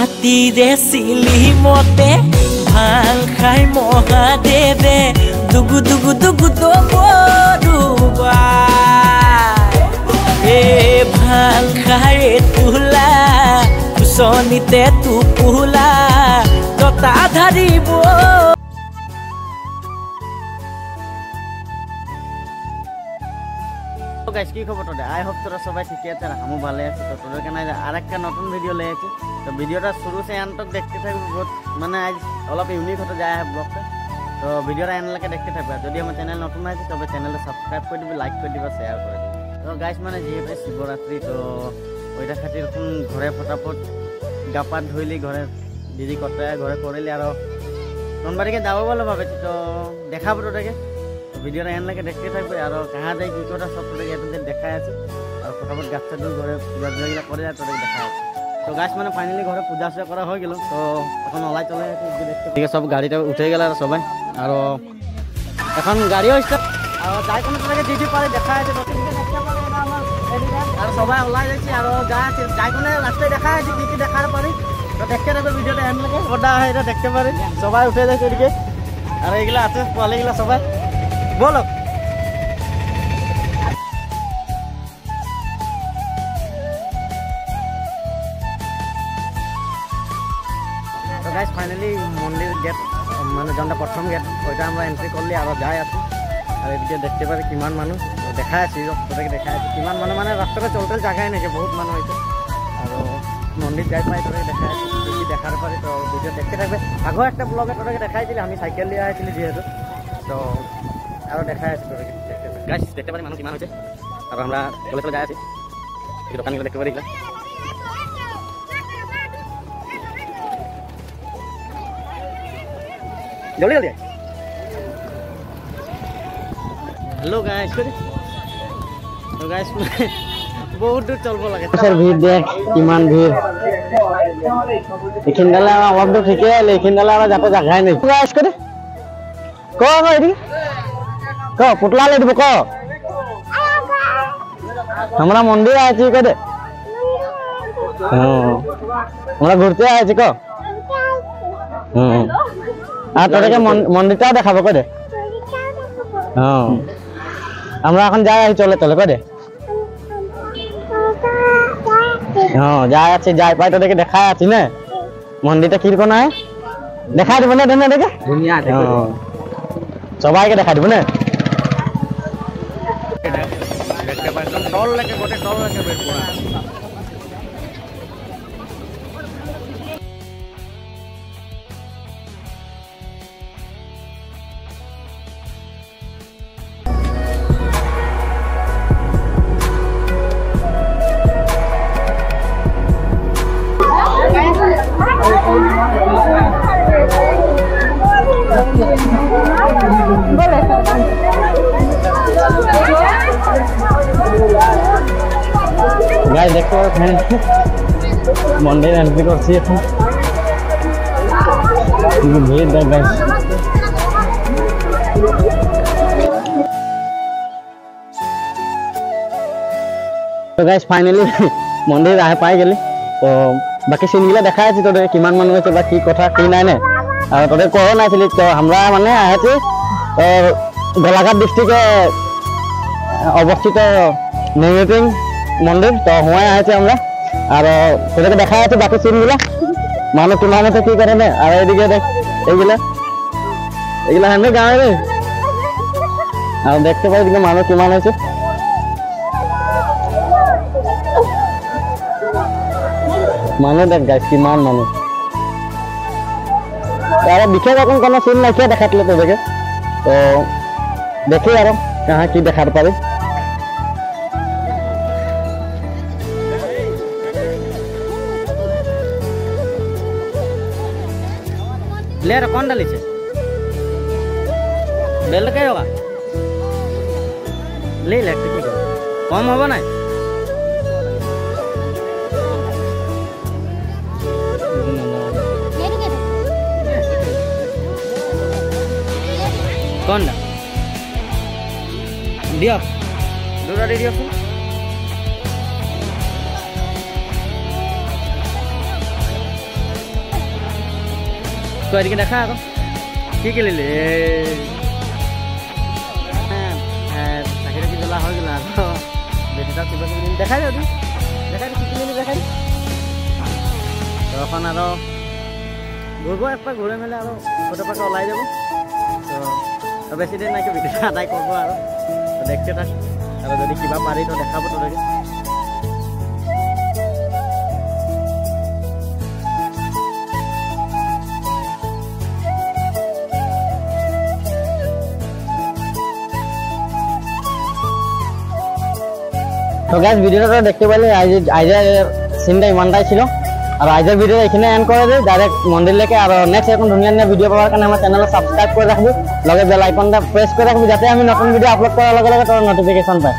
ৰাতিৰে chilli মতে ভাল খাই মহাদেৱে দুগু দুগু দুগু দুবা এ ভাল খাই তুলা কুচনিতে টোপোলা জতা ধাৰিব। গাইস কি খবর তোদের? আই হোপ তোরা সবাই ঠিক আছে, আমি ভালো আছি। তো তোদের কেন আরেকটা নতুন ভিডিও লেগেছে, তো ভিডিওটা শুরু সে এন্ড তক দেখতে থাকবে। বহুত মানে আজ অলপ ইউনিক হতে যায় ব্লগটা, তো ভিডিওটা এন্ডলৈকে দেখতে থাকবে। যদি আমার চ্যানেল নতুন আছে তবে চ্যানেলটা সাবস্ক্রাইব করে দিবি, লাইক করে দিবা, শেয়ার করে দিবি। তো গাইস মানে যেহেতু শিবরাত্রি, তো ওইটা খাতির এখন ঘরে ফটাফট গা পা ধুইলি ঘরে দিদি কটায় ঘরে করিলি আর ননবাড়িকে যাবো বলে ভাবেছি। তো দেখাবো তোদেরকে, ভিডিওটা এনলৈকে দেখতে থাকবে। আর কাহা যায় কি কথা সব তোদেরকে এতদিন দেখাই আছে। আর ফটাফট গাছ চাষ ঘরে পূজা টুজাগুলো করে যায় তোদেরকে দেখা আছে। তো গাছ মানে ফাইনালি ঘরে পূজা টুজা করা হয়ে গেল। তো এখন ওলাই চলে গেছে দেখতে, ঠিক আছে। সব গাড়িটা উঠে গেল আর সবাই, আর এখন গাড়িও স্টার্ট আর যাই কোনো তোদেরকে দিদি পারে দেখা আছে। আর সবাই ওলাই যাচ্ছি আর যাই কোনো রাস্তায় দেখা আছে কি কি দেখার পারি। তো দেখতে থাকবে ভিডিওটা এনলৈকে, ওটা এটা দেখতে পারি। সবাই উঠে যাচ্ছে এদিকে, আর এইগুলো আছে পোয়ালিগুলো সবাই বলো। তো গাইস ফাইনালি মন্দির গেট মানে যেটা প্রথম গেট ওইটা আমরা এন্ট্রি করলি আর যাই আছি। আর এদিকে দেখতে পারি কিমান মানুষ দেখা আছি, তোদেরকে দেখা আছে কিমান মানুষ মানে রাস্তাটা চলতে জায়গায় নাকি বহুত মানুষ হয়েছে। আর মন্দির যাই পাই তোদেরকে দেখা আছে কি দেখার পারি। তো ভিডিও দেখতে থাকবে। আগেও একটা ব্লগে তোদেরকে দেখাইছিলি, আমি সাইকেল দিয়ে আসছিলি যেহেতু, তো আরো দেখা আছে তোদেরকে দেখতে পারি। গাইস দেখতে পারি মানুষ কিমান হয়েছে। আর আমরা চলে চলে যাই আছি, দোকানগুলো দেখতে পারি। জলদি জলদি হ্যালো গাইস, তো গাইস বহুত দূর চলব লাগে। ভিড় দেখ কিমান ভিড়। এইখিনিলে অলপ দূর ঠিকে আহিলে, এইখিনিলে আমাৰ যাতে জাগাই নাই। গাইস করে ক এটি ক পুতলা লৈ দিব ক আমরা মন্দির আছি কে দে। আমরা ঘুরতে আছি ক। আর তোদেরকে মন্দিরটাও দেখাবো কে দে। আমরা এখন যাই আছি, চলে চলে কে দে। যাই আছি, যাই পাই তোদেরকে দেখাই আছি না মন্দিরটা কিরকম হয় দেখাই দিব না। দেখে সবাইকে দেখাই দিব না। দেখতে পাই টল লাগে, গোটে টল লাগে বের পুরা। গাইস দেখতে পাচ্ছেন মন্দির এন্ট্রি করছি এখন। ভিড় দেখ গাইস। তো গাইস ফাইনালি মন্দির আহে পাই গেলি। তো বাকি সিনগুলো দেখা আছে তোদের কিমান মানুষ হয়েছে বা কি কথা কি নাই না। আর তোদের কো নাইছিলি। তো আমরা মানে আছি গোলাঘাট ডিস্ট্রিক্টে অবস্থিত নেগেটিং মন্দির। তো হওয়াই আছে আমরা, আর তোদেরকে দেখা আছে বাকি সিনগুলো মানুষ কিমান হচ্ছে কি করে না। আর এইদিকে দেখ এইগুলা এইগুলা হ্যান্ডে গাঁয়ে রে, আর দেখতে পাই এদিকে মানুষ কিমান হয়েছে। মানুষ দেখ গাইস কিমান মানুষ। আর বিশেষ এখন কোনো সিন নাইকিয়া দেখাতলে তোদেরকে। তো দেখি আর কাহা কি দেখার পারি। ले रहा कौन डाली से बेल क्या होगा ले इलेक्ट्रिक कम होगा ना। कौन दा दिया दूरा दे दिया তো এদিকে দেখা আকৌ কি কিনিলি চাকিটা কি জ্বলা হৈ গ'ল আকৌ বেটিটা কিবা কিবি দেখাই দিওঁ দেখাই কি কিনিলি দেখাই তখন আৰু ঘূৰিব একপাক ঘূৰি মেলি আৰু ফটোপাকে ওলাই যাব তো বেছি দিন নাইকি ভিডিঅ'টা আদায় কৰিব আৰু দেখতে থাক আৰু যদি কিবা পাৰি তো দেখাব তোকে তো গাইস ভিডিওটা দেখতে পেলে আইজার সিনটা ইমানটাই ছিল আর আইজার ভিডিও এখানে এন্ড করে দিই ডাইরেক্ট মন্দির লেকে আর নেক্সট এখন ধুনিয়া ভিডিও পাওয়ার কারণে আমার চ্যানেল সাবস্ক্রাইব করে রাখবি লগে বেল আইকনটা প্রেস করে রাখবি যাতে আমি নতুন ভিডিও আপলোড করার লগে লগে তোর নোটিফিকেশন পাই